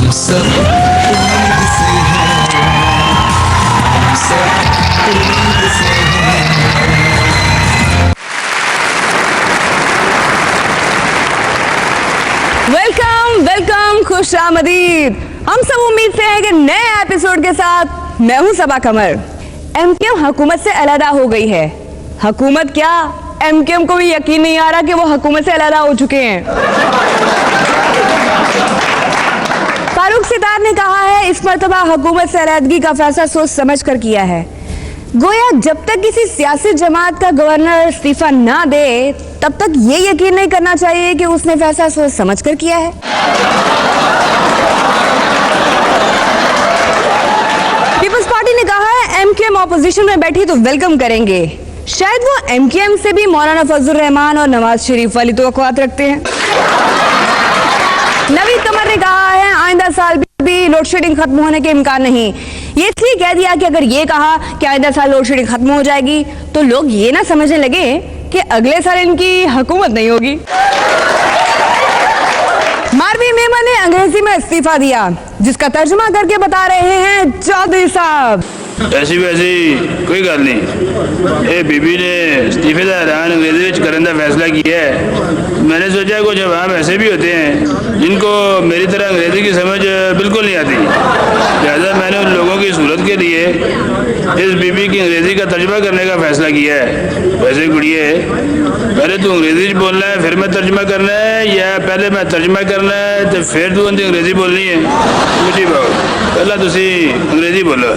हम सब उम्मीद से हैं, हम सब उम्मीद से हैं। वेलकम वेलकम, खुश आमदीद। हम सब उम्मीद से हैं कि नए एपिसोड के साथ मैं हूं सबा कमर। एमकेएम हुकूमत से अलहदा हो गई है। हुकूमत क्या, एमकेएम को भी यकीन नहीं आ रहा कि वो हुकूमत से अलहदा हो चुके हैं। फारूक सितार ने कहा है इस मर्तबा हुकूमत से अलहदगी का फैसला सोच समझ कर किया है। गोया जब तक किसी सियासी जमात का गवर्नर इस्तीफा ना दे तब तक ये यकीन नहीं करना चाहिए कि उसने फैसला सोच समझ कर किया है। पीपल्स पार्टी ने कहा है एमकेएम ऑपोजिशन में बैठी तो वेलकम करेंगे। शायद वो एमकेएम से भी मौलाना फजल रहमान और नवाज शरीफ वाली तवक्कुआत रखते हैं। नवीद कमर ने कहा है आइंदा साल भी लोड शेडिंग खत्म होने के इम्कान नहीं। ये इसलिए कह दिया कि अगर ये कहा कि आइंदा साल लोड शेडिंग खत्म हो जाएगी तो लोग ये ना समझने लगे कि अगले साल इनकी हुकूमत नहीं होगी। मारवी मेमन ने अंग्रेजी में इस्तीफा दिया, जिसका तर्जुमा करके बता रहे हैं चौधरी साहब। ऐसी वैसी कोई गल नहीं, ये बीबी ने इस्तीफे का ऐलान अंग्रेजी में करने का फैसला किया है। मैंने सोचा कुछ अवाम ऐसे भी होते हैं जिनको मेरी तरह अंग्रेजी की समझ बिल्कुल नहीं आती, लिहाजा मैंने उन लोगों की सूरत के लिए इस बीबी की अंग्रेजी का तर्जुमा करने का फैसला किया है। वैसे गुड़िए, पहले तू अंग्रेजी बोलना है फिर मैं तर्जुमा करना है, या पहले मैं तर्जुमा करना है तो फिर तू अंग्रेजी बोलनी है? मुझे पहला तुसी अंग्रेजी बोलो।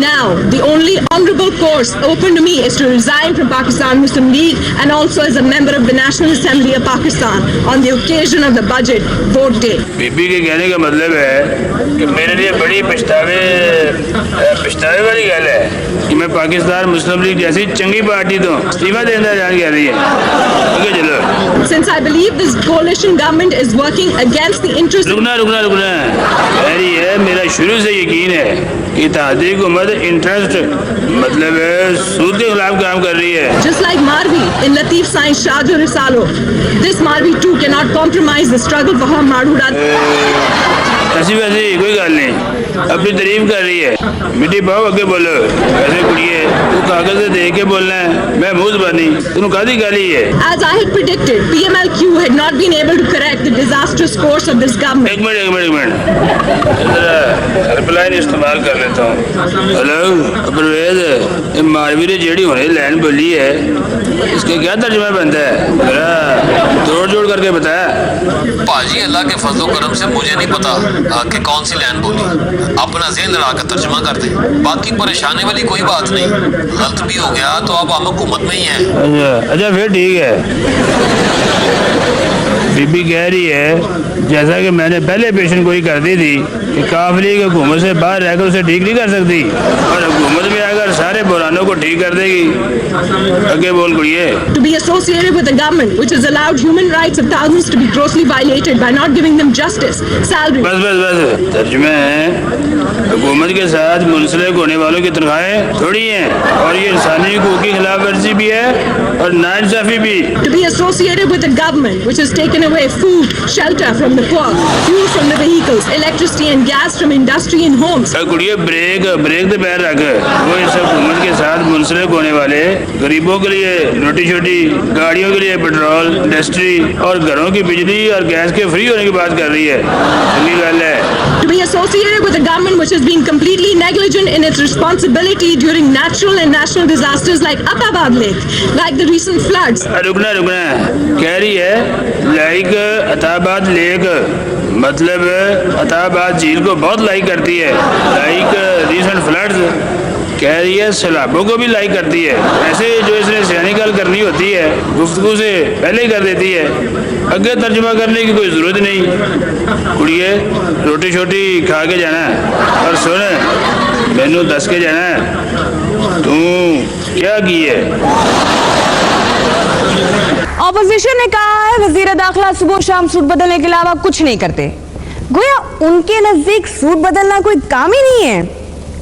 Now, the only honourable course open to me is to resign from Pakistan Muslim League and also as a member of the National Assembly of Pakistan on the occasion of the budget vote day. बीबी के कहने का मतलब है कि मेरे लिए बड़ी पछतावे वाली गल है कि मैं पाकिस्तान मुस्लिम लीग जैसी चंगी पार्टी तो इस्तीफा देने का ऐलान कर रही है। ओके चलो। Since I believe this coalition government is working against the interest. रुकना कह रही है, मेरा शुरू से यकीन है कि इत्तेहादी हुकूमत इंटरेस्ट मतलब सूद के खिलाफ काम कर रही है। Just like Marvi in Latif Science Shah Risalo, this Marvi too cannot compromise the struggle for her Marhuda. ऐसी वैसी कोई गल नहीं, अपनी तारीफ कर रही है। मिट्टी पाओ आगे बोलो। ऐसे कुड़िए, तू कागज से देख के बोलना है, मैं मुंह ज़बानी, तू कादी गाली है। As I had predicted, PMLQ had not been able to correct the disastrous course of this government. एक मिनट हेल्पलाइन इस्तेमाल कर लेता हूँ। हेलो परवेज, ये मारवी ने जेडी होने लाइन बोली है, इसका क्या तर्जुमा बनता है? जरा जोड़ करके बताया। पाजी अल्लाह के फजलो करम से मुझे नहीं पता कि कौन सी लाइन बोली, अपना ज़हन लड़ा कर तर्जुमा कर दे। बाकी परेशानी वाली कोई बात नहीं, गलत भी हो गया तो अब हम हुकूमत में ही हैं। अच्छा फिर ठीक है। बीबी कह रही है जैसा कि मैंने पहले पेशन गोई कर दी थी कि काफिले की हुकूमत से बाहर रहकर उसे ठीक नहीं कर सकती, और हुकूमत में आकर सारे बुरानों को ठीक कर देगी। आगे बोल गुड़िए। To be associated with a government which has allowed human rights of thousands to be grossly violated by not giving them justice, salary. बस तर्जुमा है, हुकूमत के साथ मुंसलिक होने वालों की तनख्वाहें थोड़ी हैं, और ये इंसानी हकूक़ की खिलाफ वर्जी भी है और नाइंसाफी भी। To be associated with a government which has taken away food, shelter from the poor, fuel from the vehicles, electricity and gas from industry and homes. गुड़िया ब्रेक तो पैर रख। वो इस हुकूमत के साथ मुंसलिक होने वाले गरीबों के लिए छोटी छोटी गाड़ियों के लिए पेट्रोल, इंडस्ट्री और घरों की बिजली और गैस के फ्री होने की बात कर रही है। चंगी गल है। To be associated with a government which has been completely negligent in its responsibility during natural and national disasters like Atabad Lake, like the recent floods. रुकना कह रही है लाइक अताबाद लेक, मतलब अताबाद झील को बहुत लाइक करती है। लाइक रीसेंट फ्लड्स कह रही है सैलाबों को भी लाइक करती है। ऐसे जो इसने सियानी गल करनी होती है गुफ्तगू से पहले ही कर देती है, आगे तर्जुमा करने की कोई ज़रूरत नहीं। कुड़िए रोटी छोटी खा के जाना है, और सुन मैनू दस के जाना है तू क्या की है। ऑपोजिशन ने कहा है वजीर दाखिला सुबह शाम सूट बदलने के अलावा कुछ नहीं करते। गोया उनके नजदीक सूट बदलना कोई काम ही नहीं है।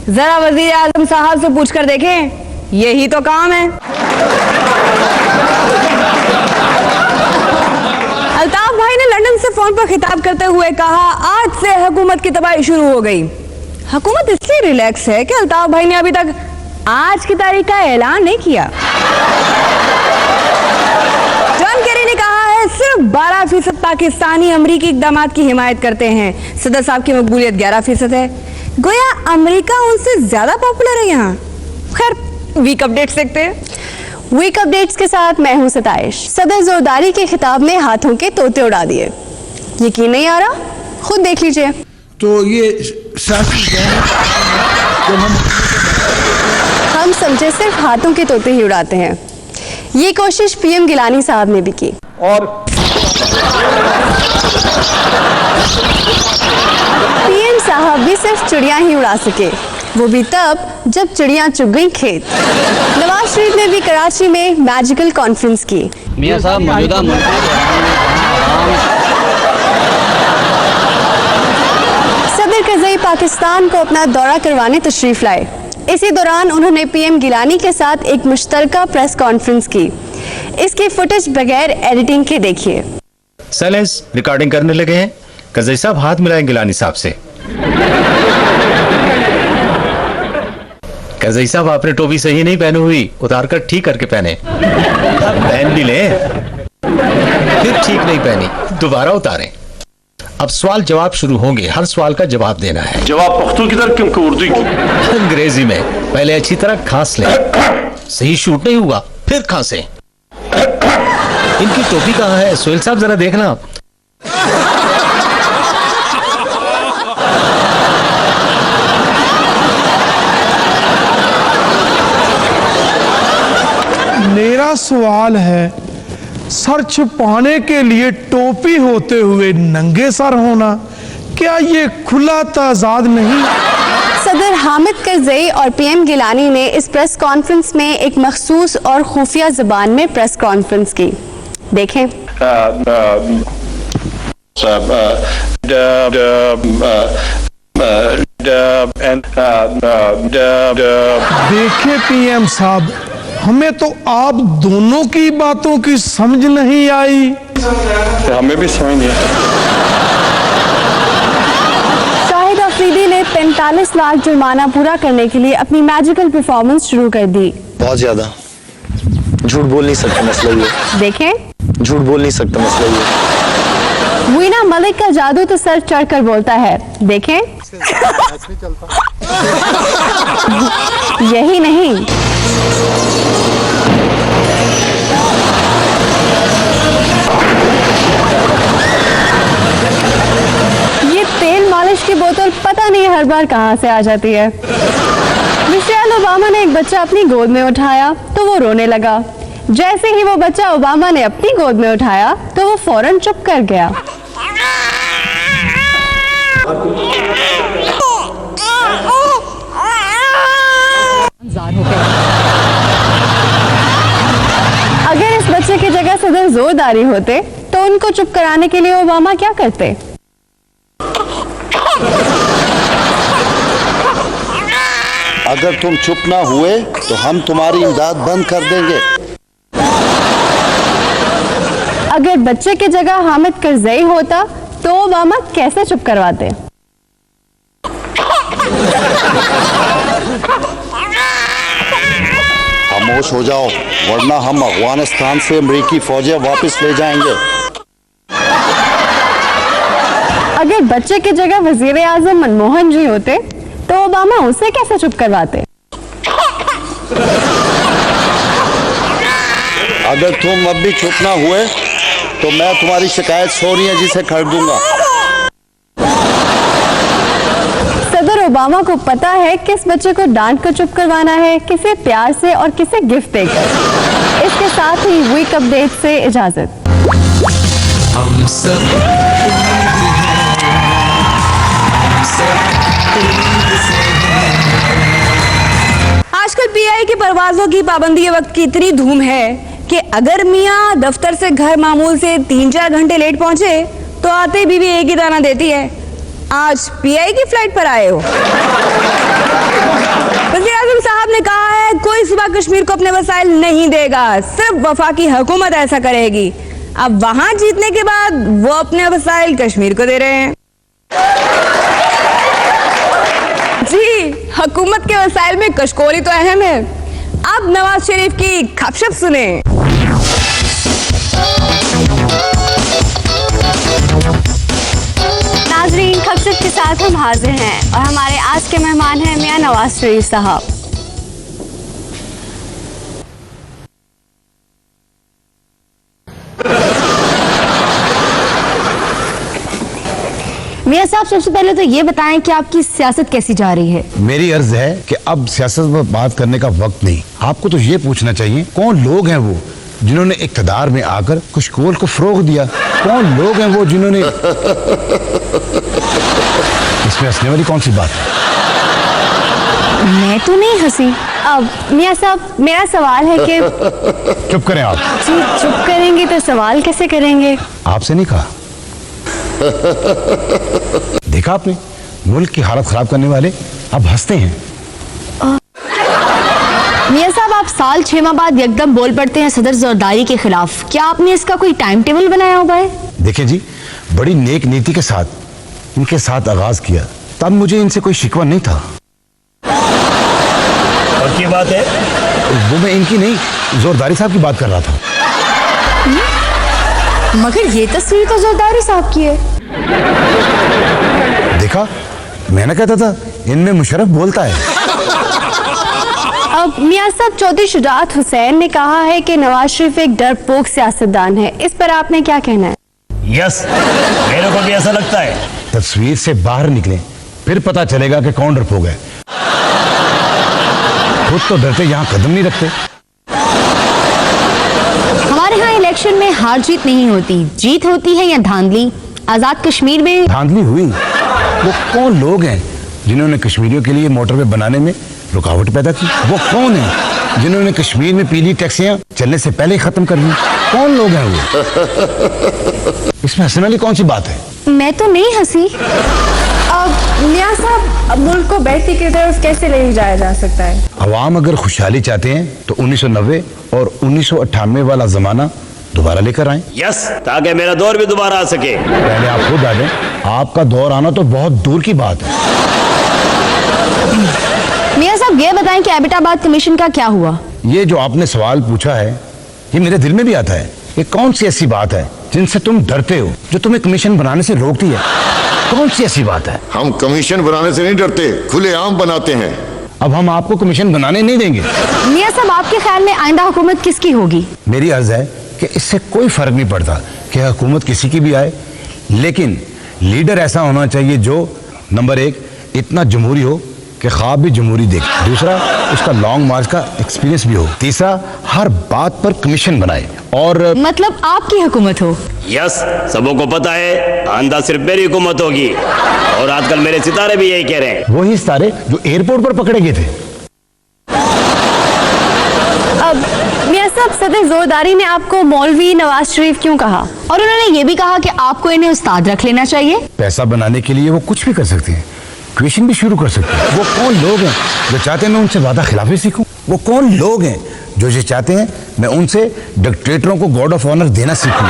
जरा वजीर आजम साहब से पूछकर देखें, यही तो काम है। अल्ताफ भाई ने लंदन से फोन फोन पर खिताब करते हुए कहा, आज से हुकूमत की तबाही शुरू हो गई। हुकूमत इसलिए रिलैक्स है कि अल्ताफ भाई ने अभी तक आज की तारीख का ऐलान नहीं किया। जॉन केरी ने कहा है सिर्फ 12% पाकिस्तानी अमरीकी इकदामात की हिमायत करते हैं। सदर साहब की मकबूलियत 11% है। गोया अमेरिका उनसे ज्यादा पॉपुलर है यहाँ। खैर, वीक अपडेट्स देखते हैं। वीक अपडेट्स के साथ मैं हूं सताइश। सदर जोरदारी के खिताब में हाथों के तोते उड़ा दिए। यकीन नहीं आ रहा? खुद देख लीजिए। तो ये सियासी जब हम समझे सिर्फ हाथों के तोते ही उड़ाते हैं। ये कोशिश पीएम गिलानी साहब ने भी की और पीएम साहब भी सिर्फ चिड़िया ही उड़ा सके, वो भी तब जब चिड़िया चुग गई खेत। नवाज शरीफ ने भी कराची में मैजिकल कॉन्फ्रेंस की। मियां साहब मौजूदा सदर करज़ई पाकिस्तान को अपना दौरा करवाने तशरीफ लाए। इसी दौरान उन्होंने पीएम गिलानी के साथ एक मुश्तरका प्रेस कॉन्फ्रेंस की। इसकी फुटेज बगैर एडिटिंग के देखिए। साइलेंस, रिकॉर्डिंग करने लगे हैं। करज़ई साहब हाथ मिलाएं गिलानी साहब से। करज़ई साहब आपने टोपी सही नहीं पहनी हुई, उतार कर ठीक करके पहने। पहन भी लें, फिर ठीक नहीं पहनी, दोबारा उतारें। अब सवाल जवाब शुरू होंगे, हर सवाल का जवाब देना है। जवाब पख्तून की तरफ क्योंकि उर्दू की अंग्रेजी में। पहले अच्छी तरह खांस लें। सही शूट नहीं हुआ, फिर खांसें। इनकी टोपी कहाँ है? सोहेल साहब जरा देखना। मेरा सवाल है, सर छुपाने के लिए टोपी होते हुए नंगे सर होना, क्या ये खुला तजाद नहीं? सदर हामिद करज़ई और पीएम गिलानी ने इस प्रेस कॉन्फ्रेंस में एक मखसूस और खुफिया जुबान में प्रेस कॉन्फ्रेंस की। देखें। देखे पीएम साहब, हमें तो आप दोनों की बातों की समझ नहीं आई। हमें भी समझ नहीं आई। शाहिद अफरीदी ने 45 लाख जुर्माना पूरा करने के लिए अपनी मैजिकल परफॉर्मेंस शुरू कर दी। बहुत ज्यादा झूठ बोल नहीं सकता, मसला ये। देखें। झूठ बोल नहीं सकता, मसला ये। वीना मलिक का जादू तो सर चढ़कर बोलता है। देखें। यही नहीं, ये तेल मालिश की बोतल पता नहीं हर बार कहां से आ जाती है। मिशेल ओबामा ने एक बच्चा अपनी गोद में उठाया तो वो रोने लगा। जैसे ही वो बच्चा ओबामा ने अपनी गोद में उठाया तो वो फौरन चुप कर गया। अगर इस बच्चे की जगह सदर जोरदारी होते तो उनको चुप कराने के लिए ओबामा क्या करते? अगर तुम चुप ना हुए तो हम तुम्हारी इमदाद बंद कर देंगे। अगर बच्चे की जगह हामिद करज़ई होता तो ओबामा कैसे चुप करवाते? खामोश हो जाओ, वरना हम अफगानिस्तान से अमेरिकी फौजें वापस ले जाएंगे। अगर बच्चे की जगह वजीर आजम मनमोहन जी होते तो ओबामा उसे कैसे चुप करवाते? अगर तुम अब भी चुप ना हुए तो मैं तुम्हारी शिकायत सोनिया जी से कर दूंगा। सदर ओबामा को पता है किस बच्चे को डांट कर चुप करवाना है, किसे प्यार से और किसे गिफ्ट देकर। इसके साथ ही वीक अपडेट से इजाजत। हम सब आजकल पीआई की परवाजों की पाबंदी वक्त की इतनी धूम है कि अगर मियाँ दफ्तर से घर मामूल से 3-4 घंटे लेट पहुंचे तो आते बीवी एक ही दाना देती है, आज पीआई की फ्लाइट पर आए हो। वज़ीर आज़म साहब ने कहा है कोई सुबह कश्मीर को अपने वसाइल नहीं देगा, सिर्फ वफाकी हुकूमत ऐसा करेगी। अब वहां जीतने के बाद वो अपने वसाइल कश्मीर को दे रहे हैं। जी, हुकूमत के वसाइल में कशकोरी तो अहम है। अब नवाज शरीफ की खपशप सुने। नाजरीन, खपशप के साथ हम हाजिर हैं और हमारे आज के मेहमान हैं मियां नवाज शरीफ साहब। मियां साहब, सबसे पहले तो ये बताएं कि आपकी सियासत कैसी जा रही है। मेरी अर्ज है कि अब सियासत पर बात करने का वक्त नहीं, आपको तो ये पूछना चाहिए कौन लोग हैं वो जिन्होंने इक़्तिदार में आकर कुशकोल को फरोग दिया। कौन लोग हैं वो जिन्होंने इसमें हंसने वाली कौन सी बात है? मैं तो नहीं हंसी। अब मियां साहब, मेरा सवाल है कि चुप करें आप। जी, चुप करेंगे तो सवाल कैसे करेंगे? आपसे नहीं कहा। देखा आपने, मुल्क की हालत खराब करने वाले अब हंसते हैं। मियां साहब, आप साल 6 माह बाद एकदम बोल पड़ते हैं सदर ज़रदारी के खिलाफ। क्या आपने इसका कोई टाइम टेबल बनाया हुआ है? देखिए जी, बड़ी नेक नीति के साथ इनके साथ आगाज किया, तब मुझे इनसे कोई शिकवा नहीं था। और की बात है? वो मैं इनकी नहीं, ज़रदारी साहब की बात कर रहा था। मगर ये तस्वीर तो ज़रदारी साहब की है। देखा, मैंने कहता था इनमें मुशर्रफ बोलता है। अब मियां साहब, चौधरी शुजात हुसैन ने कहा है कि नवाज शरीफ एक डरपोक सियासतदान है। इस पर आपने क्या कहना है? यस, मेरे को भी ऐसा लगता है। तस्वीर से बाहर निकले, फिर पता चलेगा कि कौन डरपोक है। खुद तो डरते यहाँ कदम नहीं रखते। हमारे यहाँ इलेक्शन में हार जीत नहीं होती, जीत होती है या धांधली। आजाद कश्मीर में धांधली हुई। वो कौन लोग हैं जिन्होंने कश्मीरियों के लिए मोटरवे बनाने में रुकावट पैदा की? वो कौन है जिन्होंने कश्मीर में पीली टैक्सियां चलने से पहले ही खत्म कर दी? कौन लोग हैं वो? इसमें हंसने वाली कौन सी बात है? मैं तो नहीं हंसी। अब मियां साहब, मुल्क को बेहतरी की तरफ कैसे ले जाया जा सकता है? अवाम अगर खुशहाली चाहते हैं तो 1990 और 1998 वाला जमाना दोबारा लेकर आए। यस, ताकि मेरा दौर भी दोबारा आ सके। पहले आप खुद आ जाएं, आपका दौर आना तो बहुत दूर की बात है। मियां साहब, ये बताएं कि एबटाबाद कमीशन का क्या हुआ? ये जो आपने सवाल पूछा है, ये मेरे दिल में भी आता है। ये कौन सी ऐसी बात है जिनसे तुम डरते हो, जो तुम्हें कमीशन बनाने से रोकती है? कौन सी ऐसी बात है? हम कमीशन बनाने से नहीं डरते, खुलेआम बनाते हैं। अब हम आपको कमीशन बनाने नहीं देंगे। मियां साहब, आपके ख्याल में आइंदा हुकूमत किसकी होगी? मेरी अर्ज है कि इससे कोई फर्क नहीं पड़ता कि हुकूमत किसी की भी आए, लेकिन लीडर ऐसा होना चाहिए जो नंबर 1 इतना जमहूरी हो कि ख्वाब भी जमहूरी देखे, दूसरा उसका लॉन्ग मार्च का एक्सपीरियंस भी हो, तीसरा हर बात पर कमीशन बनाए, और मतलब आपकी हुकूमत हो। यस, सबों को पता है आंदा सिर्फ मेरी हुकूमत होगी, और आजकल मेरे सितारे भी यही कह रहे हैं। वही सितारे जो एयरपोर्ट पर पकड़े गए थे। अब मियां साहब, सदर ज़रदारी ने आपको मौलवी नवाज शरीफ क्यों कहा? और उन्होंने ये भी कहा कि आपको इन्हें उस्ताद रख लेना चाहिए। पैसा बनाने के लिए वो कुछ भी कर सकते हैं, क्वेश्चन भी शुरू कर सकते हैं। वो कौन लोग हैं जो चाहते हैं मैं उनसे वादा खिलाफी सीखूं? वो कौन लोग हैं जो ये चाहते हैं मैं उनसे डिक्टेटरों को गॉड ऑफ ऑनर देना सीखूं?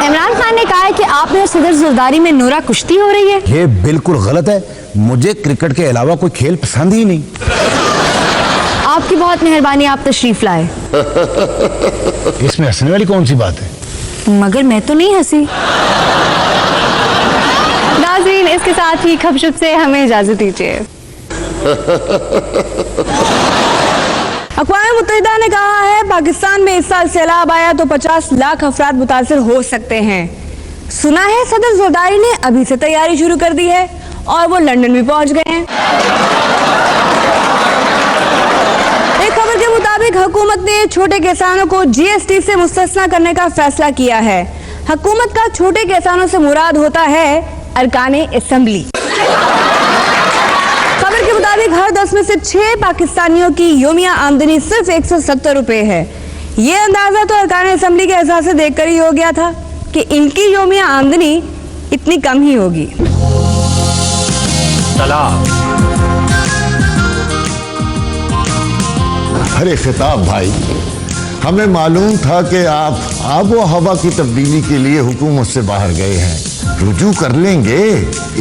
इमरान खान ने कहा है कि आप में सदर ज़रदारी में नूरा कुश्ती हो रही है। ये बिल्कुल गलत है। मुझे क्रिकेट के अलावा कोई खेल पसंद ही नहीं। आपकी बहुत मेहरबानी, आप तशरीफ लाए। इसमें हंसने वाली कौन सी बात है? मगर मैं तो नहीं हंसी। नाज़रीन, इसके साथ ही खपशप से हमें इजाजत दीजिए। अक़वाम मुत्तहिदा ने कहा है पाकिस्तान में इस साल सैलाब आया तो 50 लाख अफराद मुतासिर हो सकते हैं। सुना है सदर ज़रदारी ने अभी से तैयारी शुरू कर दी है और वो लंदन भी पहुंच गए हैं। एक खबर के मुताबिक हुकूमत ने छोटे किसानों को जीएसटी से मुस्तस्ना करने का फैसला किया है। हुकूमत का छोटे किसानों से मुराद होता है अरकाने असेंबली। खबर के मुताबिक हर 10 में से 6 पाकिस्तानियों की योमिया आमदनी सिर्फ 170 रुपए है। ये अंदाजा तो अरकाने असेंबली के एहसास से देखकर ही हो गया था कि इनकी योमिया आमदनी इतनी कम ही होगी। अरे खिताब भाई, हमें मालूम था कि आप आबो हवा की तब्दीली के लिए हुकूमत से बाहर गए हैं। रुजू कर लेंगे,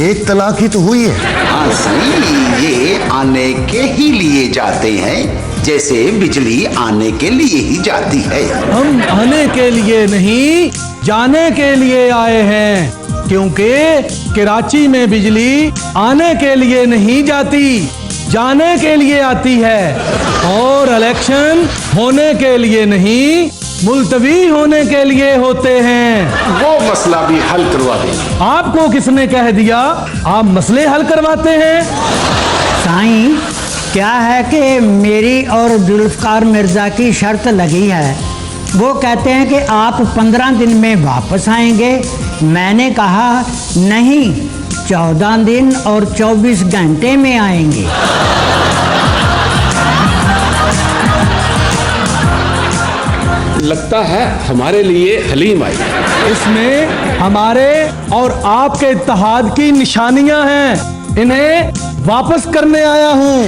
एक तलाक ही तो हुई है। हाँ सही, ये आने के ही लिए जाते हैं जैसे बिजली आने के लिए ही जाती है। हम आने के लिए नहीं, जाने के लिए आए हैं, क्योंकि कराची में बिजली आने के लिए नहीं जाती, जाने के लिए आती है। और इलेक्शन होने के लिए नहीं, मुलतवी होने के लिए होते हैं। वो मसला भी हल करवा दें। आपको किसने कह दिया आप मसले हल करवाते हैं? साईं, क्या है कि मेरी और जुल्फकार मिर्जा की शर्त लगी है। वो कहते हैं कि आप 15 दिन में वापस आएंगे। मैंने कहा नहीं, 14 दिन और 24 घंटे में आएंगे। लगता है हमारे लिए हलीम आई। इसमें हमारे और आपके इत्तेहाद की निशानियां हैं, इन्हें वापस करने आया हूं।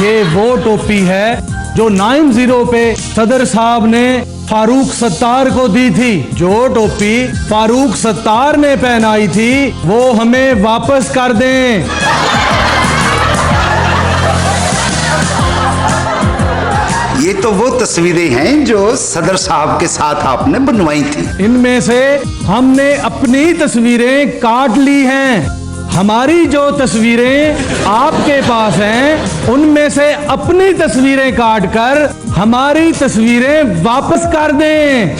ये वो टोपी है जो 9-0 पे सदर साहब ने फारूक सत्तार को दी थी। जो टोपी फारूक सत्तार ने पहनाई थी वो हमें वापस कर दें। ये तो वो तस्वीरें हैं जो सदर साहब के साथ आपने बनवाई थी। इनमें से हमने अपनी तस्वीरें काट ली हैं। हमारी जो तस्वीरें आपके पास हैं उनमें से अपनी तस्वीरें काटकर हमारी तस्वीरें वापस कर दें।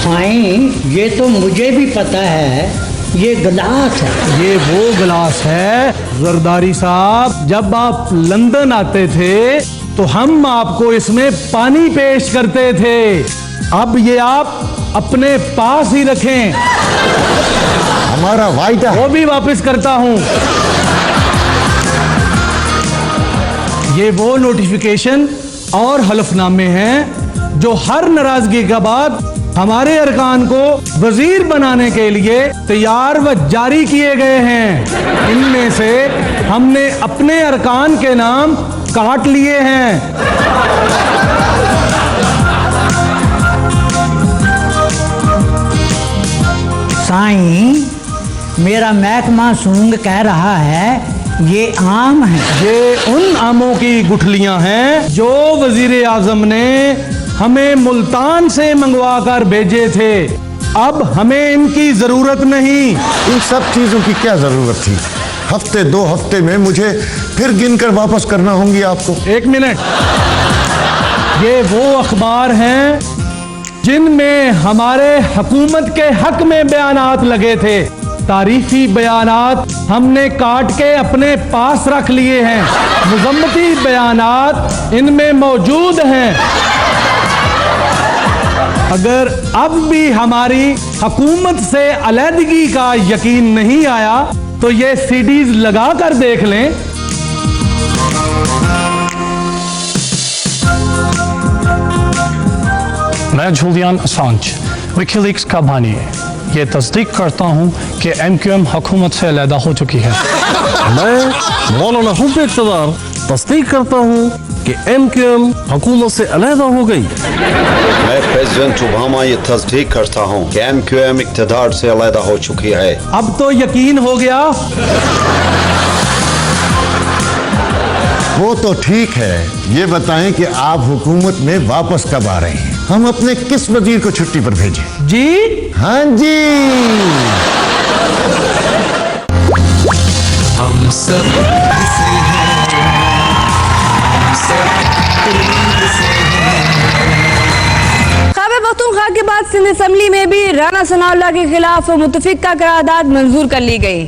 साईं, ये तो मुझे भी पता है, ये गिलास है। ये वो गिलास है जरदारी साहब, जब आप लंदन आते थे तो हम आपको इसमें पानी पेश करते थे। अब ये आप अपने पास ही रखें। हमारा वायदा वो भी वापस करता हूं। ये वो नोटिफिकेशन और हलफनामे हैं जो हर नाराजगी के बाद हमारे अरकान को वजीर बनाने के लिए तैयार व जारी किए गए हैं। इनमें से हमने अपने अरकान के नाम काट लिए हैं। साईं, मेरा महकमा सूंघ कह रहा है ये आम है। ये उन आमों की गुठलियां हैं जो वजीर आजम ने हमें मुल्तान से मंगवा कर भेजे थे। अब हमें इनकी जरूरत नहीं। इन सब चीजों की क्या जरूरत थी? हफ्ते 2 हफ्ते में मुझे फिर गिनकर वापस करना होंगी आपको। 1 मिनट। ये वो अखबार हैं जिनमें हमारे हुकूमत के हक में बयानात लगे थे। तारीफी बयानात हमने काट के अपने पास रख लिए हैं। मुज़म्मती बयानात इनमें मौजूद हैं। अगर अब भी हमारी हुकूमत से अलहदगी का यकीन नहीं आया तो ये सीडीज लगा कर देख लें। मैं जूलियन असांज, विकीलीक्स का बानी ये तस्दीक करता हूँ कि MQM हुकूमत से अलहदा हो चुकी है। मैं मौलाना हुब्ब इक़्तिदार तस्दीक करता हूँ कि MQM हुकूमत से अलहदा हो गई। मैं प्रेसिडेंट ओबामा ये तस्दीक करता हूँ कि MQM इक़्तिदार से अलहदा हो चुकी है। अब तो यकीन हो गया। वो तो ठीक है, ये बताएं कि आप हुकूमत में वापस कब आ रहे हैं? हम अपने किस वजीर को छुट्टी पर भेजें? जी हाँ जी। हम सब से हैं, सब से हैं। खैबर पख्तूनख्वा के बाद सिंध असम्बली में भी राना सनाउल्लाह के खिलाफ मुतफिका करारदाद मंजूर कर ली गई।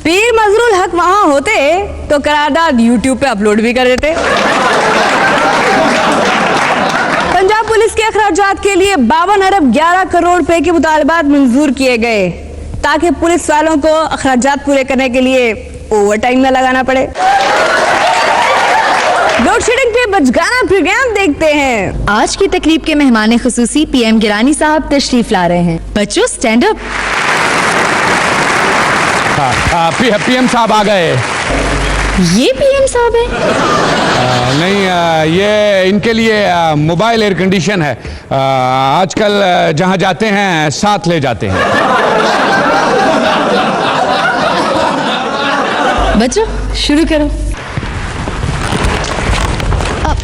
पीर मजरूल हक वहां होते तो करारदाद यूट्यूब पे अपलोड भी कर देते। पंजाब पुलिस के अखराजात के लिए 52 अरब 11 करोड़ रुपए के मुतालबात मंजूर किए गए ताकि पुलिस वालों को अखराजात पूरे करने के लिए ओवर टाइम न लगाना पड़े। लोड शेडिंग पे बचगाना प्रोग्राम देखते हैं। आज की तकरीब के मेहमान खुसूसी PM गिरानी साहब तशरीफ ला रहे हैं। बच्चों स्टैंड अप। PM साहब आ गए। ये पीएम साहब है? नहीं, ये इनके लिए मोबाइल एयर कंडीशन है। आजकल जहां जाते हैं साथ ले जाते हैं। बच्चों शुरू करो।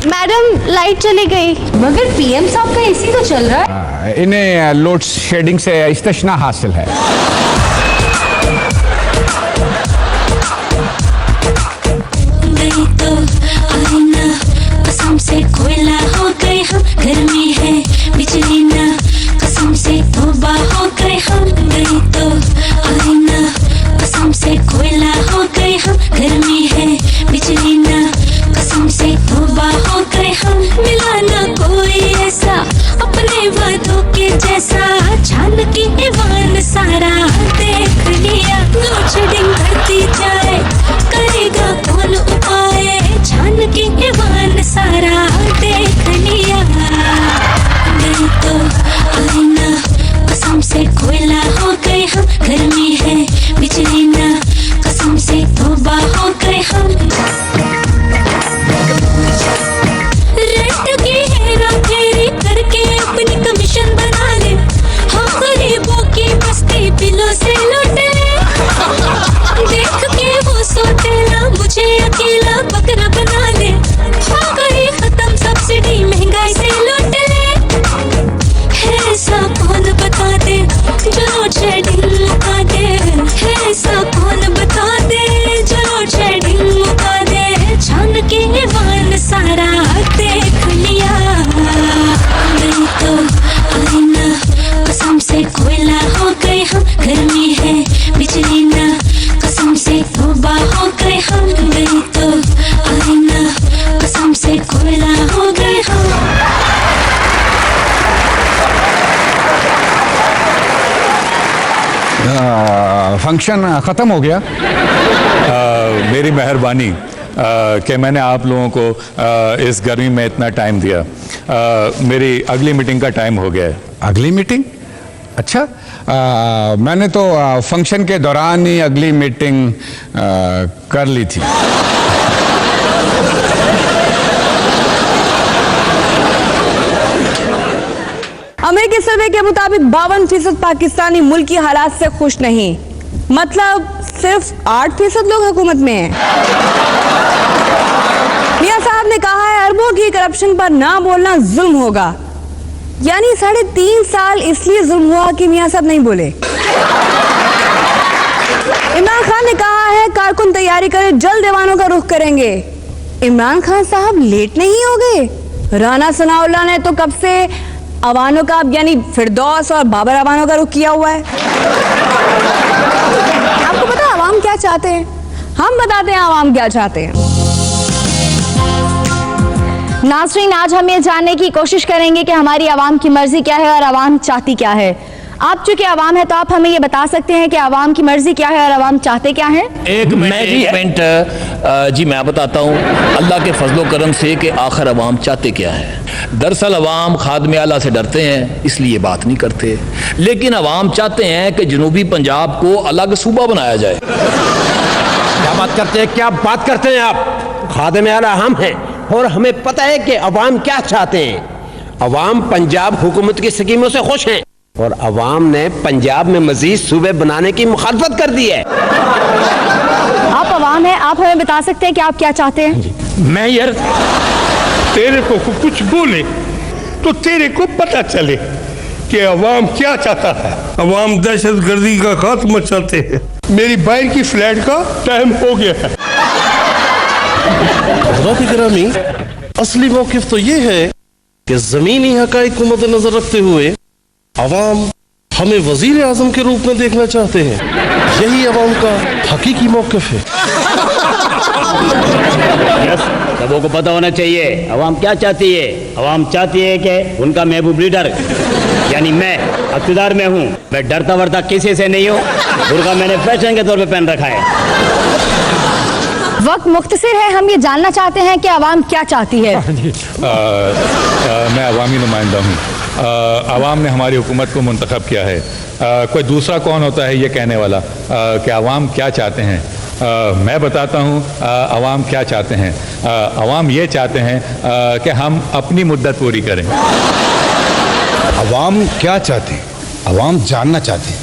मैडम लाइट चली गई। मगर पीएम साहब का एसी तो चल रहा है। इन्हें लोड शेडिंग से इस्तिस्ना हासिल है। कसम से कोयला हो गए हम, गर्मी है बिजली ना, कसम से तौबा हो गए हम, गई तो आई ना, कसम से कोयला हो गए हम, गर्मी है बिजली ना, कसम से तौबा हो गए हम, मिला ना कोई ऐसा अपने वादों के जैसा, छान की ईवान सारा देख लिया, लोड शेडिंग बढ़ती जाए करेगा कौन उपाय, छान की ईवान सारा देख लिया, गई तो आई ना, कसम से कोयला हो गए हम, गर्मी है बिजली ना, कसम से तौबा हो गए हम, रेट की हेरा फेरी करके अपनी कमीशन बना ले, हाँ गरीबों की बस्ती बिलों से लौटे, देख के वो सोतेला मुझे अकेला बकरा बना ले, हो गई खत्म सब्सिडी महंगाई से लौटे, है ऐसा कौन बता दे जो लोड शेडिंग मुका दे, है ऐसा कौन बता दे जो लोड शेडिंग मुका दे, छान के ईवान सारा देख लिया, गई तो आई ना, कसम से कोयला हो गए हम, गर्मी है बिजली ना, कसम से तौबा हो गए हम, गई तो आई ना, कसम से कोयला हो गए हम। फंक्शन ख़त्म हो गया। मेरी मेहरबानी कि मैंने आप लोगों को इस गर्मी में इतना टाइम दिया। मेरी अगली मीटिंग का टाइम हो गया है। अगली मीटिंग? अच्छा, मैंने तो फंक्शन के दौरान ही अगली मीटिंग कर ली थी। अमेरिकी सर्वे के मुताबिक 52% पाकिस्तानी मुल्क की हालात से खुश नहीं, मतलब सिर्फ 8% लोग हुकूमत में हैं। मियां साहब ने कहा है अरबों की करप्शन पर ना बोलना जुल्म होगा, यानी 3.5 साल इसलिए जुल्म हुआ कि मियां साहब नहीं बोले। इमरान खान ने कहा है कारकुन तैयारी करे, जल्द ऐवानों का रुख करेंगे। इमरान खान साहब लेट नहीं हो गए? राना सनाउल्लाह ने तो कब से अवानों का यानी फिरदौस और बाबर अवानों का रुख किया हुआ है। आपको पता है अवाम क्या चाहते हैं? हम बताते हैं अवाम क्या चाहते हैं। नाज़रीन, आज हम ये जानने की कोशिश करेंगे कि हमारी आवाम की मर्जी क्या है और आवाम चाहती क्या है। आप चूंकि आवाम है तो आप हमें ये बता सकते हैं कि आवाम की मर्जी क्या है और आवाम चाहते क्या है? एक मिनट जी मैं बताता हूँ अल्लाह के फजलो करम से कि आखिर अवाम चाहते क्या है। दरअसल अवाम खादमे आला से डरते हैं इसलिए बात नहीं करते, लेकिन अवाम चाहते हैं कि जनूबी पंजाब को अलग सूबा बनाया जाए। क्या बात करते हैं, क्या बात करते हैं आप? खादमे आला हम हैं और हमें पता है कि अवाम क्या चाहते हैं। अवाम पंजाब हुकूमत की स्कीमों से खुश हैं और अवाम ने पंजाब में मजीद सूबे बनाने की मुखालफत कर दी है। आप अवाम हैं, आप हमें बता सकते हैं कि आप क्या चाहते हैं? मैं यार तेरे को कुछ बोले तो तेरे को पता चले कि अवाम क्या चाहता है। अवाम दहशत गर्दी का खात्मा चाहते हैं। मेरी बाइक की फ्लैट का टाइम हो गया है। गिरामी, असली मौक़िफ़ तो ये है कि ज़मीनी हक़ाइक़ को मद्देनज़र रखते हुए अवाम हमें वज़ीर आज़म के रूप में देखना चाहते हैं। यही अवाम का हकीकी मौक़िफ़ है। सबों को पता होना चाहिए अवाम क्या चाहती है। अवाम चाहती है कि उनका महबूब लीडर यानी मैं इक़्तिदार में हूँ। मैं डरता वरता किसी से नहीं हूँ। बुर्का मैंने फैशन के तौर पे पहन रखा है। वक्त मुख्तसर है, हम ये जानना चाहते हैं कि अवाम क्या चाहती है। मैं अवामी नुमाइंदा हूँ। अवाम ने हमारी हुकूमत को मुंतखब किया है। कोई दूसरा कौन होता है ये कहने वाला कि अवाम क्या चाहते हैं। मैं बताता हूँ अवाम क्या चाहते हैं। अवाम ये चाहते हैं कि हम अपनी मुद्दत पूरी करें। अवाम क्या चाहते हैं? अवाम जानना चाहते हैं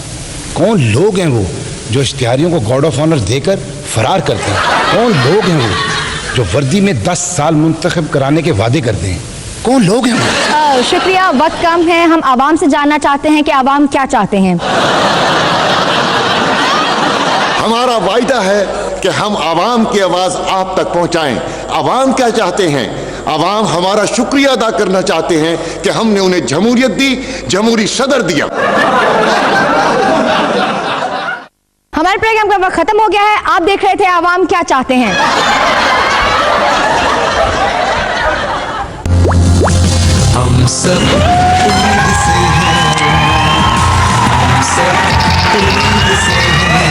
कौन लोग हैं वो जो इश्तिहारियों को गॉड ऑफ ऑनर देकर फरार करते हैं। कौन लोग हैं वो जो वर्दी में 10 साल मुंतखब कराने के वादे करते हैं। कौन लोग हैं वो? शुक्रिया, वक्त कम है। हम आवाम से जानना चाहते हैं कि आवाम क्या चाहते हैं। हमारा वायदा है कि हम आवाम की आवाज आप तक पहुंचाएं। आवाम क्या चाहते हैं? आवाम हमारा शुक्रिया अदा करना चाहते हैं कि हमने उन्हें जमहूरियत दी, जमहूरी सदर दिया। हमारे प्रोग्राम का वक्त खत्म हो गया है। आप देख रहे थे आवाम क्या चाहते हैं। हम सब उम्मीद से हैं, हम सब उम्मीद से हैं।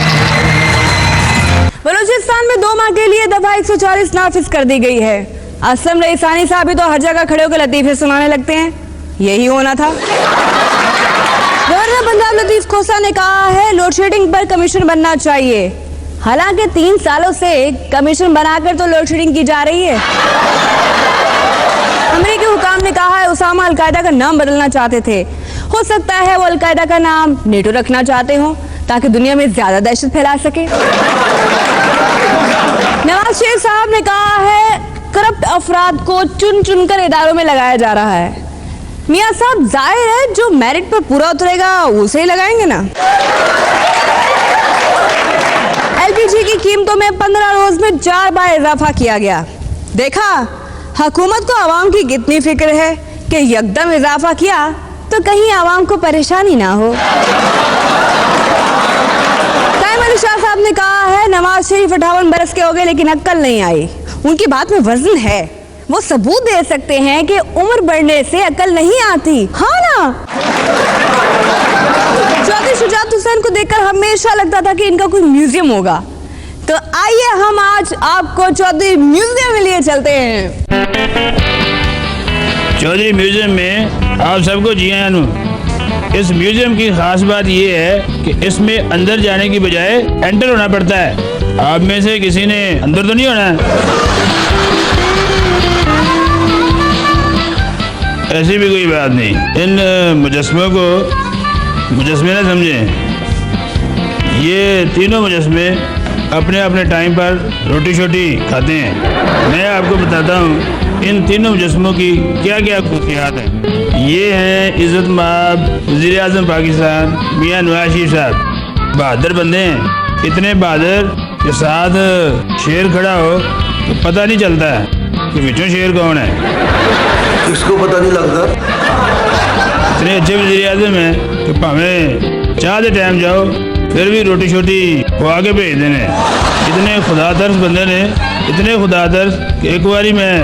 बलूचिस्तान में 2 माह के लिए दफा 140 नाफिज कर दी गई है। असलम रईसानी साहब भी तो हर जगह खड़े होकर लतीफे सुनाने लगते हैं। यही होना था। गवर्नर पंजाब लतीफ खोसा ने कहा है लोड शेडिंग पर कमीशन बनना चाहिए। हालांकि 3 सालों से कमीशन बनाकर तो लोड शेडिंग की जा रही है। अमेरिकी हुकाम ने कहा है उसामा अलकायदा का नाम बदलना चाहते थे। हो सकता है वो अलकायदा का नाम नेटो रखना चाहते हो ताकि दुनिया में ज्यादा दहशत फैला सके। नवाज शरीफ साहब ने कहा है करप्ट अफराद को चुन चुन कर इदारों में लगाया जा रहा है। मियां साहब जाहिर है जो मेरिट पर पूरा उतरेगा उसे ही लगाएंगे ना। एलपीजी की कीमतों में 15 रोज में 4 बार इजाफा किया गया। देखा हुकूमत को आवाम की कितनी फिक्र है कि यकदम इजाफा किया तो कहीं आवाम को परेशानी ना हो। कायम अली शाह साहब ने कहा है नवाज शरीफ 58 बरस के हो गए लेकिन अक्ल नहीं आई। उनकी बात में वजन है। वो सबूत दे सकते हैं कि उम्र बढ़ने से अकल नहीं आती। हाँ ना। चौधरी शुजात हुसैन को देखकर हमेशा लगता था कि इनका कोई म्यूजियम होगा। तो आइए हम आज आपको चौधरी म्यूजियम में लिए चलते हैं। चौधरी म्यूजियम में आप सबको जी आया नू। इस म्यूजियम की खास बात यह है कि इसमें अंदर जाने की बजाय एंटर होना पड़ता है। आप में से किसी ने अंदर तो नहीं होना है? ऐसी भी कोई बात नहीं। इन मुजस्मों को मुजस्मे ना समझें। ये तीनों मुजस्मे अपने अपने टाइम पर रोटी शोटी खाते हैं। मैं आपको बताता हूँ इन तीनों मुजस्मों की क्या क्या खूबियात हैं। ये हैं इज़्ज़त माब वज़ीर आज़म पाकिस्तान मियां नवाज शरीफ साहब। बहादुर बंदे हैं। इतने बहादुर के साथ शेर खड़ा हो तो पता नहीं चलता कि विचों शेर कौन है। किसको पता नहीं लगता। इतने अच्छे वज़ीर आज़म हैं कि भावें चाहते टाइम जाओ फिर भी रोटी शोटी वो आगे भेज देने। इतने खुदा तरस बंदे ने, इतने खुदा तरस कि एक बारी मैं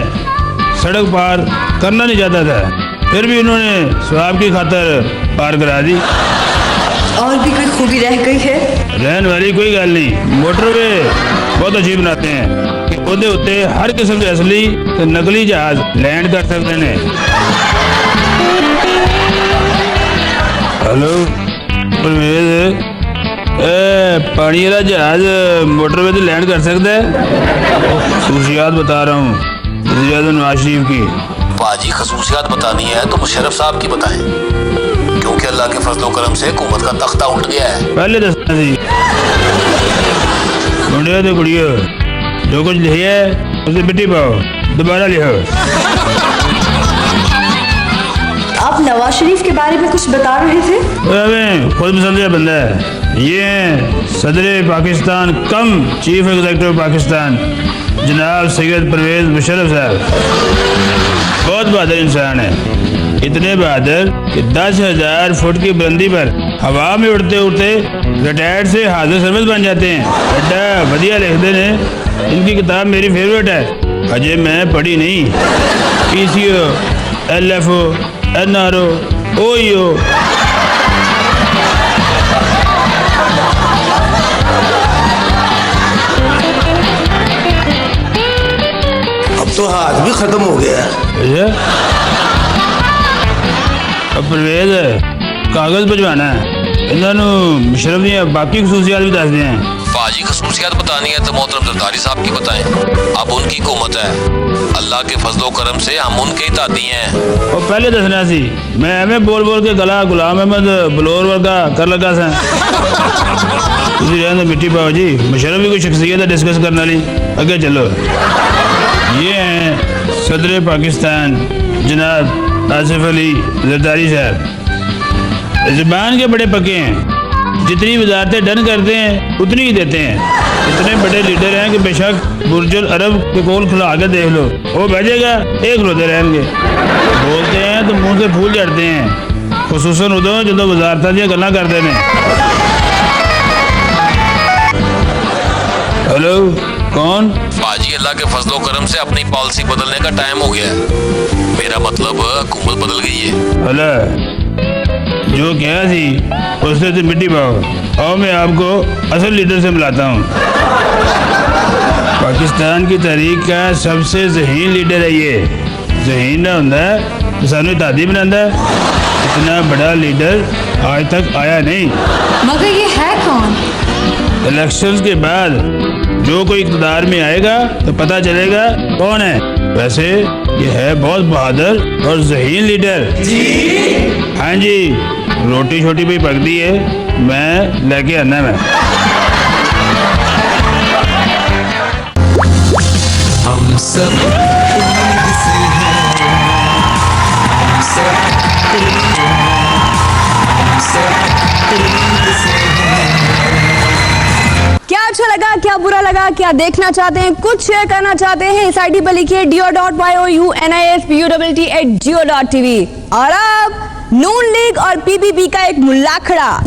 सड़क पार करना नहीं चाहता था फिर भी उन्होंने स्वाब की खातर पार करा दी। और भी कोई खूबी रह गई है? रहने वाली कोई गल नहीं। मोटरवे बहुत अच्छी बनाते हैं कि ਉਹਦੇ ਉੱਤੇ हर किस्म के असली तो नकली जहाज लैंड कर सकते हैं। हेलो परवेज, पानी वाला जहाज मोटरवे से लैंड कर सकता है? खसूसियात बता रहा हूँ वज़ीर आज़म नवाज शरीफ की। बाजी खसूसियात बतानी है तो मुशर्रफ साहब की बताएं, क्योंकि अल्लाह के फजलो करम से हुकूमत का तख्ता उल्ट गया है। पहले दसना सी मुंडिया तो कुड़ियो जो कुछ लिखा है उसे मिट्टी पाओ, दोबारा लिखो। आप नवाज शरीफ के बारे में कुछ बता रहे थे? खुद पसंदीदा बंदा है। ये हैं सदर पाकिस्तान कम चीफ एग्जीक्यूटिव पाकिस्तान जनाब सैयद परवेज मुशर्रफ साहब। बहुत बहादुर इंसान है। इतने बहादुर कि 10,000 फुट की बुलंदी पर हवा में उड़ते उड़ते रिटायर्ड से हाजिर सर्विस बन जाते हैं। बड़ा बढ़िया लिखते हैं। इनकी किताब मेरी फेवरेट है। अजय मैं पढ़ी नहीं। PCO, LFO, NRO, OEO। अब तो हाथ भी खत्म हो गया है। अब परवेज कागज भिजवाना है। इन्होंने मुशर्रफ दी बाकी खसूसियात भी दस दें। पाजी खसूसियात बतानी है तो मोहतरम जरदारी साहब की बताएं। अब उनकी हुकूमत है, अल्लाह के फजलो करम से हम उनके ही दादी हैं। और पहले दसना सी मैं एवं बोल बोल के गला गुलाम अहमद बलोर वर्गा कर लगा सा। तुझे रहने मिट्टी पाओ जी, मुशर्रफ भी कोई शख्सियत है डिस्कस करने वाली। अगे चलो, ये हैं सदर पाकिस्तान जनाब आसिफ अली जरदारी साहब। ज़बान के बड़े पक्के हैं, जितनी वजारतें डन करते हैं उतनी ही देते हैं। इतने बड़े लीडर हैं कि बेशक बुर्जुल अरब के कोल खुला के देख लो, वो भेजेगा एक खलोते रहेंगे। बोलते हैं तो मुंह से फूल झड़ते हैं, खुसूसन उदों जो वजारत दी गल्लां करते हैं। हेलो, कौन? पाजी अल्लाह के फजलो करम से अपनी पॉलिसी बदलने का टाइम हो गया है। मेरा मतलब हुकूमत बदल गई है। हेलो, जो क्या थी उससे तो मिट्टी पाओ और मैं आपको असल लीडर से मिलाता हूँ। पाकिस्तान की तारीख का सबसे ज़हीन लीडर है ये। ज़हीन ना होता तो सानू दादी बनाता। इतना बड़ा लीडर आज तक आया नहीं। मगर ये है कौन? इलेक्शंस के बाद जो कोई इक़्तिदार में आएगा तो पता चलेगा कौन है। वैसे ये है बहुत बहादुर और ज़हीन लीडर जी। हाँ जी, रोटी छोटी भी पक दी है, मैं लेके आना मैं। हम सब से हैं, हम सब से हैं। क्या अच्छा लगा, क्या बुरा लगा, क्या देखना चाहते हैं, कुछ शेयर करना चाहते हैं, इस आईडी पर लिखिए dio.younispw@geo.tv। और अब नून लीग और पीपीपी का एक मुल्लाखड़ा।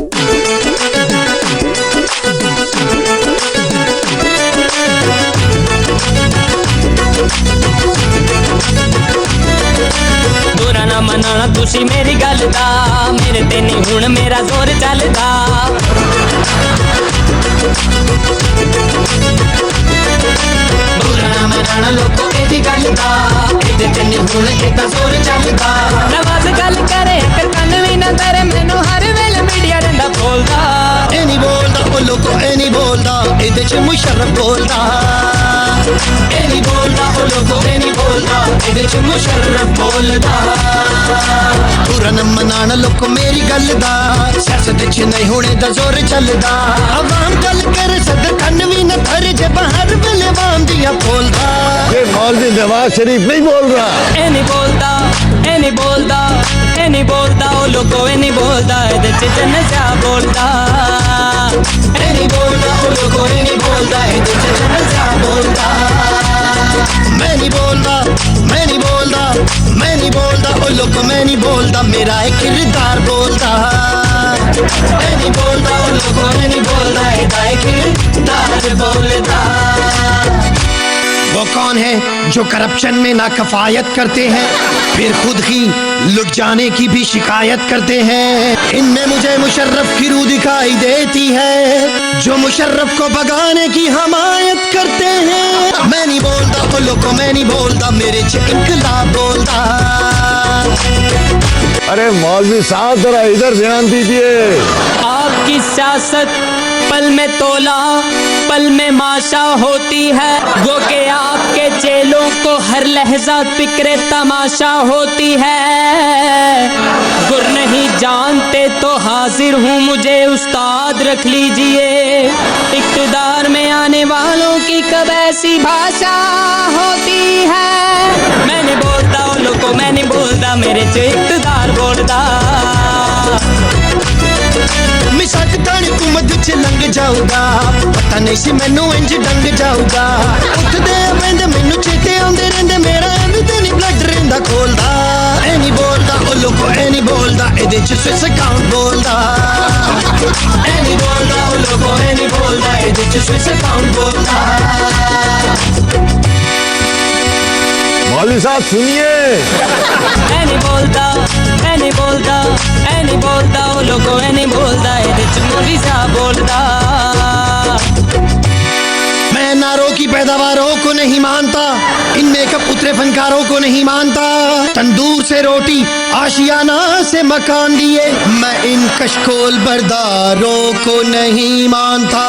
बुरा ना मनाना तुसी मेरी गल दा, मेरे ते नहीं हुण मेरा जोर चलदा। बुरा ना मनाना लोगों एदी गल दा, एदे ते नहीं हुण एदा जोर चलदा। नवाज गल करे कर कन भी ना करे, मैनू हर वेले मीडिया रंदा बोलदा। ए नहीं बोलदा ओ लोगो, ए नहीं बोलदा, एदे च मुशर्रफ बोलदा। ए नहीं बोलदा ओ लोगो, ए नहीं बोलदा, एदे च मुशर्रफ बोलदा। बुरा ना मनाना लोगो मेरी गल दा, सियासत च नहीं हुणे दा जोर चलदा। अवाम गल करे सदर कन भी ना धरे, जे बाहर वेले वाम दिया बोलदा। ये मौलवी नवाज शरीफ नहीं बोल रहा। ए नहीं बोलदा, ए नहीं बोलदा, ए नहीं बोलदा ओ लोगो, ए नहीं बोलदा, एदे च जनजा बोलदा। ए नहीं बोलदा ओ लोगो, ए नहीं बोलदा, एदे च जनजा बोलदा। मैं नहीं बोलदा, मैं नहीं बोलदा, मैं नहीं बोलदा ओ लोगो, मैं नहीं बोलदा, मेरा एक किरदार बोलदा। मैं नहीं बोलदा ओ लोगो, मैं नहीं बोलदा, एदा एक किरदार बोलदा। वो कौन है जो करप्शन में ना कफायत करते हैं, फिर खुद ही लुट जाने की भी शिकायत करते हैं। इनमें मुझे मुशर्रफ की रूह दिखाई देती है, जो मुशर्रफ को भगाने की हमायत करते हैं। मैं नहीं बोलता वो लोगों, मैं नहीं बोलता, मेरे च इनकलाब बोलता। अरे मौलवी साहब जरा इधर ध्यान दीजिए। आपकी सियासत पल में तोला, पल में माशा होती है। गो के आपके चेलों को हर लहजा फिक्रे तमाशा होती है। गुर नहीं जानते तो हाजिर हूँ, मुझे उस्ताद रख लीजिए। इक़्तिदार में आने वालों की कब ऐसी भाषा होती है। मैं नहीं बोलता उन लोगों को, मैं नहीं बोलता, मेरे जो इक़्तिदार बोलता। मिसाक तानी कुमद च लंघ जाऊगा, पता नहीं सी मैनू इंज डंग जाऊगा। उठदे वेंदे मैनू चेते आंदे रहिंदे, मेरा एंड ते नहीं ब्लड रहिंदा खोलदा। ए नहीं बोलदा ओ लोगो, ए नहीं बोलदा, एदे च स्विस अकाउंट बोलदा। ए नहीं बोलदा ओ लोगो, ए नहीं बोलदा, एदे च स्विस अकाउंट बोलदा। मौलवी साहब सुनिए। ए नहीं बोलदा, ए नहीं बोलदा, ए नहीं बोलदा ओ लोगो, ए नहीं बोलदा, एदे च मौलवी साहब बोलदा। मैं मीनारों की पैदावारों को नहीं मानता, इन मेकअप उतरे फनकारों को नहीं मानता। तंदूर से रोटी आशियाना से मकान लिए मैं इन कशकोल बरदारों को नहीं मानता।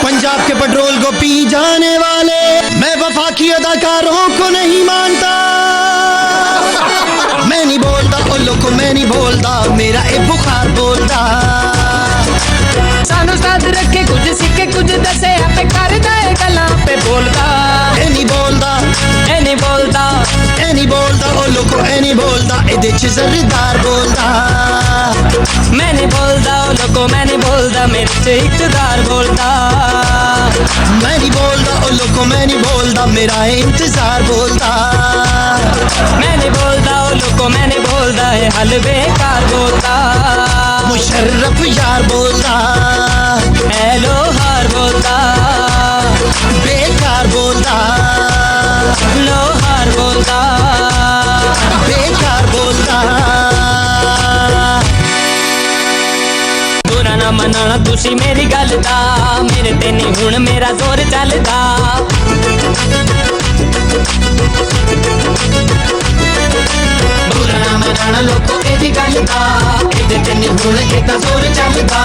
पंजाब के पेट्रोल को पी जाने वाले मैं वफाकी अदाकारों को नहीं मानता। मैं नहीं बोलता उन लोगों को, मैं नहीं बोलता, मेरा एक बुखार बोलता। सानू साथ रखे कुछ सिक्के कुछ दसे आपे करदा है गल्लां पे बोलदा। ए नहीं बोलदा, ए नहीं बोलदा, ए नहीं बोलदा ओ लोको, ए नहीं बोलदा, एदे च जरदार बोलदा। मैं नहीं बोलदा ओ लोको, मैं नहीं बोलदा, मेरे च इक़्तिदार बोलदा। मैं नहीं बोलदा ओ लोको, मैं नहीं बोलदा, मेरा इंतजार बोलदा। मैं नहीं बोलदा ओ लोको, मैं नहीं बोलदा, है हल बेकार बोलदा। मुशर्रफ यार बोलदा, ए लोहार बोलदा, बेकार बोलदा, लोहार बोलदा, बेकार बोलदा। बुरा ना मनाना तुसी मेरी गल दा, मेरे ते नहीं हुण मेरा जोर चलदा। बुरा ना मनाना लोको एदी गल दा, एदे ते नहीं हुण एदा जोर चलदा।